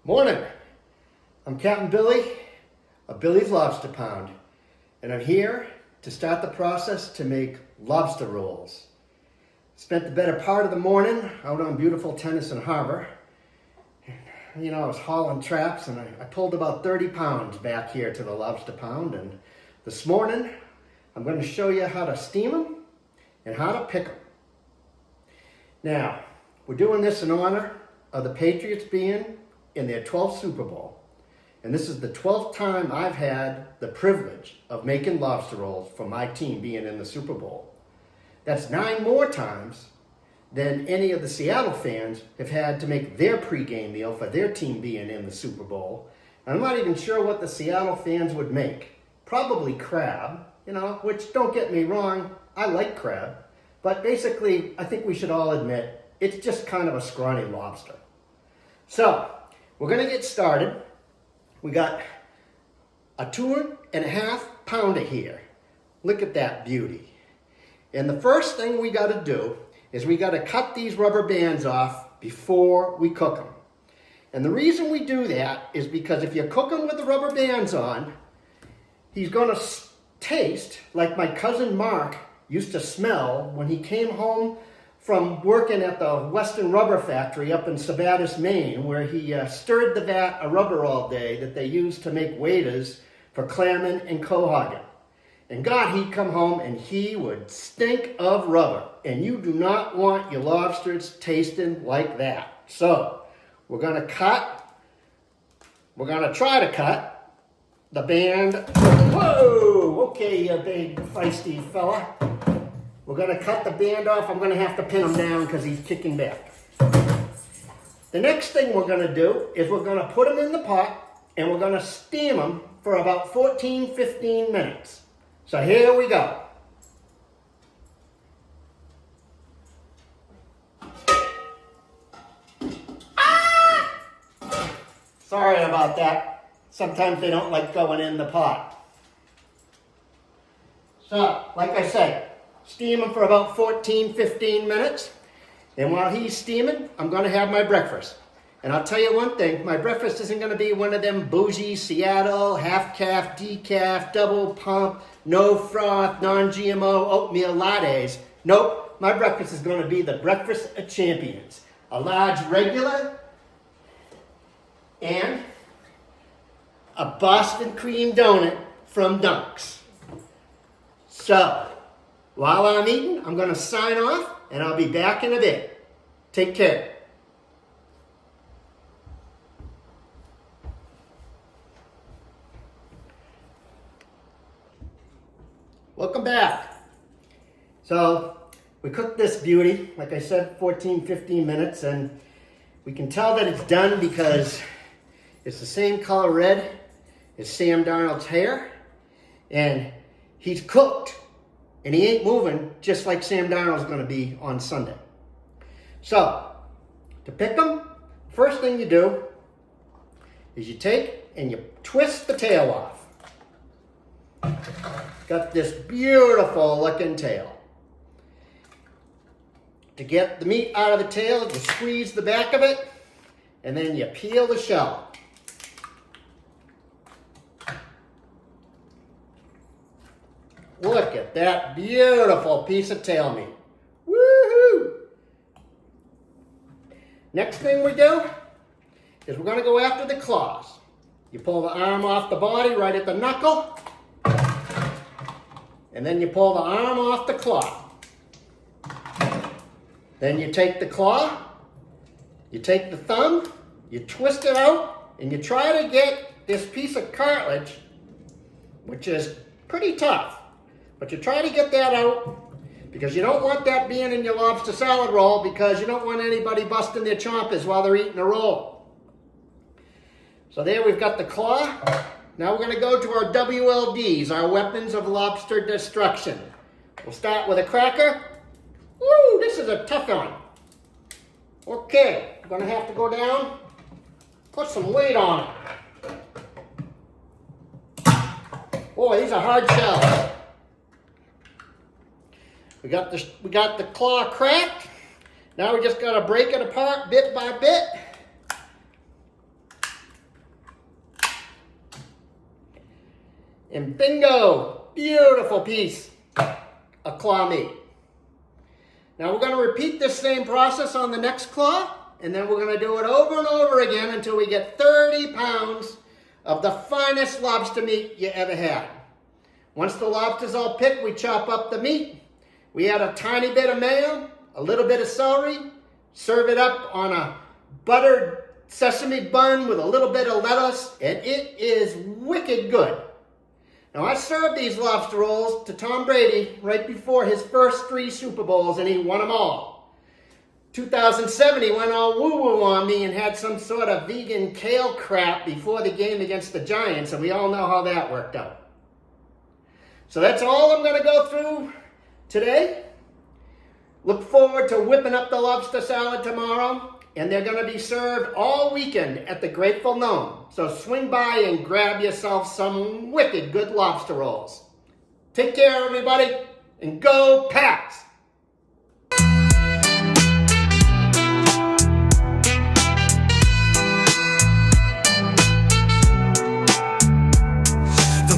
Morning. I'm Captain Billy of Billy's Lobster Pound, and I'm here to start the process to make lobster rolls. Spent the better part of the morning out on beautiful Tennyson Harbor. You know, I was hauling traps and I pulled about 30 pounds back here to the Lobster Pound, and this morning I'm going to show you how to steam them and how to pick them. Now, we're doing this in honor of the Patriots being in their 12th Super Bowl. And this is the 12th time I've had the privilege of making lobster rolls for my team being in the Super Bowl. That's 9 more times than any of the Seattle fans have had to make their pregame meal for their team being in the Super Bowl. And I'm not even sure what the Seattle fans would make. Probably crab, which, don't get me wrong, I like crab. But basically, I think we should all admit, it's just kind of a scrawny lobster. So, we're going to get started. We got a 2.5 pounder here. Look at that beauty. And the first thing we got to do is we got to cut these rubber bands off before we cook them. And the reason we do that is because if you cook them with the rubber bands on, he's going to taste like my cousin Mark used to smell when he came home from working at the Western Rubber Factory up in Sabattis, Maine, where he stirred the vat of rubber all day that they used to make waders for clamming and cohogging. And God, he'd come home and he would stink of rubber. And you do not want your lobsters tasting like that. So, we're going to try to cut the band. Whoa! Okay, you big feisty fella. We're going to cut the band off. I'm going to have to pin him down because he's kicking back. The next thing we're going to do is we're going to put him in the pot and we're going to steam him for about 14-15 minutes. So here we go. Ah! Sorry about that. Sometimes they don't like going in the pot. So, like I said, steam him for about 14-15 minutes. And while he's steaming, I'm going to have my breakfast. And I'll tell you one thing, my breakfast isn't going to be one of them bougie Seattle, half-calf, decaf, double pump, no froth, non-GMO oatmeal lattes. Nope, my breakfast is going to be the breakfast of champions. A large regular and a Boston cream donut from Dunks. So, while I'm eating, I'm going to sign off, and I'll be back in a bit. Take care. Welcome back. So, we cooked this beauty, like I said, 14-15 minutes, and we can tell that it's done because it's the same color red as Sam Darnold's hair, and he's cooked. And he ain't moving just like Sam Darnold's going to be on Sunday. So, to pick them, first thing you do is you take and you twist the tail off. Got this beautiful looking tail. To get the meat out of the tail, you squeeze the back of it and then you peel the shell. Look at that beautiful piece of tail meat. Woohoo! Next thing we do is we're going to go after the claws. You pull the arm off the body right at the knuckle, and then you pull the arm off the claw. Then you take the claw, you take the thumb, you twist it out, and you try to get this piece of cartilage, which is pretty tough. But you try to get that out because you don't want that being in your lobster salad roll because you don't want anybody busting their chompers while they're eating a roll. So there we've got the claw. Now we're going to go to our WLDs, our weapons of lobster destruction. We'll start with a cracker. Woo, this is a tough one. Okay, I'm going to have to go down, put some weight on it. Boy, these are hard shells. We got the claw cracked. Now we just got to break it apart bit by bit. And bingo, beautiful piece of claw meat. Now we're going to repeat this same process on the next claw, and then we're going to do it over and over again until we get 30 pounds of the finest lobster meat you ever had. Once the lobster's all picked, we chop up the meat. We add a tiny bit of mayo, a little bit of celery, serve it up on a buttered sesame bun with a little bit of lettuce, and it is wicked good. Now, I served these lobster rolls to Tom Brady right before his first 3 Super Bowls, and he won them all. 2007, he went all woo-woo on me and had some sort of vegan kale crap before the game against the Giants, and we all know how that worked out. So that's all I'm going to go through today. Look forward to whipping up the lobster salad tomorrow, and they're going to be served all weekend at the Grateful Gnome. So swing by and grab yourself some wicked good lobster rolls. Take care, everybody, and go Pats!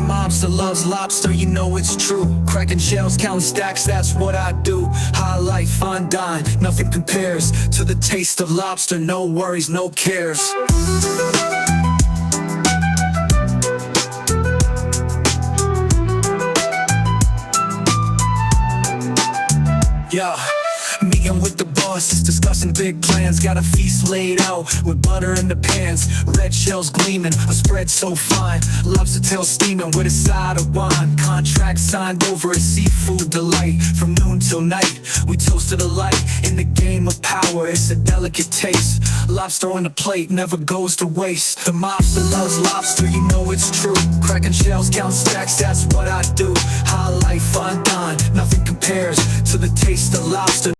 Lobster loves lobster, you know it's true. Cracking shells, counting stacks, that's what I do. High life, fine dine, nothing compares to the taste of lobster. No worries, no cares. Yeah. Meeting with the boss, discussing big plans. Got a feast laid out with butter in the pans. Red shells gleaming, a spread so fine. Lobster tail steaming with a side of wine. Contract signed over, a seafood delight. From noon till night, we toast to the light. In the game of power, it's a delicate taste. Lobster on the plate never goes to waste. The mobster loves lobster, you know it's true. Cracking shells, count stacks, that's what I do. High life, fine dine, nothing compares to the taste of lobster.